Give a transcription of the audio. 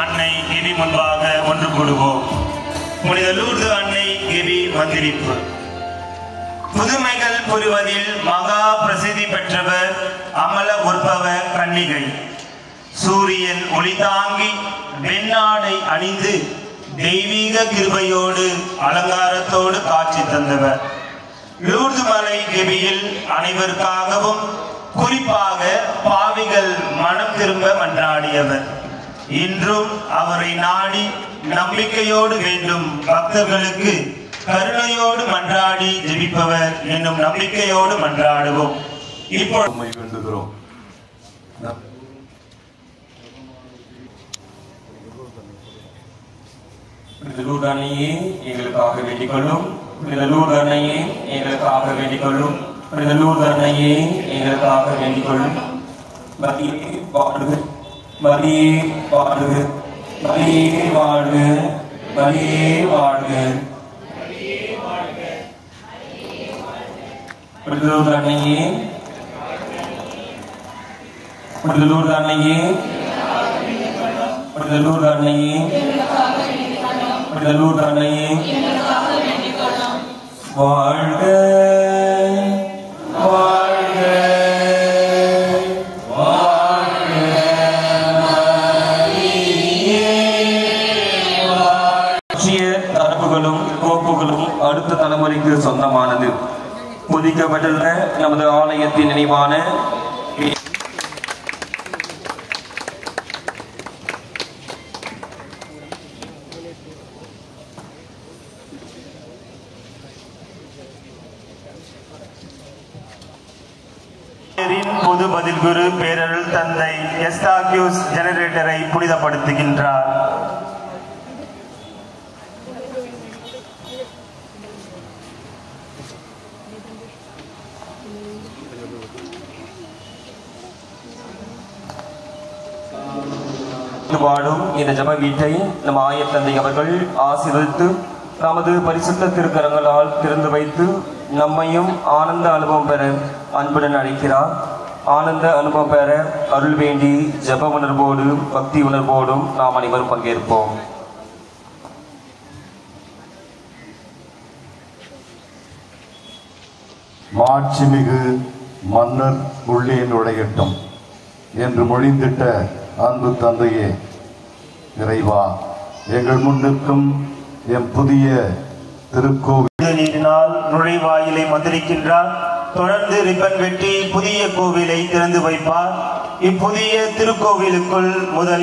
அன்னை கிவி முன்பாக ஒன்று கூடுவோம். புனித லூர்து அன்னை கிவி மந்திரிப்பு. புதுமைகள் புரிவதில் மகா பிரசித்தி பெற்றவர் அமல உற்பவ கன்னிகை. சூரியன் ஒளி தாங்கி வெண்ணாடை அணிந்து தெய்வீக கிருபையோடு அலங்காரத்தோடு காட்சி தந்தவர். லூர்து மலை கெபியில் அனைவருக்காகவும் குறிப்பாக பாவிகள் மனம் திரும்ப மன்றாடியவர். இன்றும் அவரை நாடி நம்பிக்கையோடு வேண்டும் பக்தர்களுக்கு கருணையோடு மன்றாடி ஜெபிப்பவர் என்னும் நம்பிக்கையோடு மன்றாடுவோம். இப்பொழுது வேண்டுகிறோம். லூர்து அன்னையே எங்களுக்காக வேண்டிக் கொள்ளும். லூர்து அன்னையே எங்களுக்காக வேண்டிக் கொள்ளும். லூர்து அன்னையே எங்களுக்காக வேண்டிக் கொள்ளும். மரியே வாழ்க, மரியே வாழ்க, மரியே வாழ்க, மரியே வாழ்க. லூர்து அன்னையே, லூர்து அன்னையே, லூர்து அன்னையே, லூர்து அன்னையே வாழ்க, வாழ்க, வாழ்க மரியே. தரப்புகளும் கோப்புகளும் அடுத்த தலைமுறைக்கு சொந்தமானது. புதிக்கப்பட்டுள்ள நமது ஆலயத்தின் நினைவான பொது பதில் குரு பேரருள் தந்தை எஸ்தாக்யூஸ் ஜெனரேட்டரை புனிதப்படுத்துகின்றார். வாழும் இந்த ஜப வீட்டை நம் ஆயத்தந்தை அவர்கள் ஆசீர்வதித்து தமது பரிசுத்த திருக்கரங்களால் திறந்து வைத்து நம்மையும் ஆனந்த அனுபவம் பெற அன்புடன் அழைக்கிறார். ஆனந்த அனுபவம் பெற அருள் வேண்டி ஜப உணர்வோடு பக்தி உணர்வோடும் நாம் அனைவரும் பங்கேற்போம். மாட்சிமிகு மன்னர் உள்ளே நுழையட்டும் என்று மொழிந்திட்ட அன்பு தந்தையே, இறைவா, எங்கள் முன்னிற்கும் எம் புதிய திருக்கோவில் நீரினால் நுழைவாயிலை மந்திரிக்கின்றார். தொடர்ந்து ரிப்பன் வெட்டி புதிய கோவிலை திறந்து வைப்பார். இப்புதிய திருக்கோவிலுக்குள் முதலில்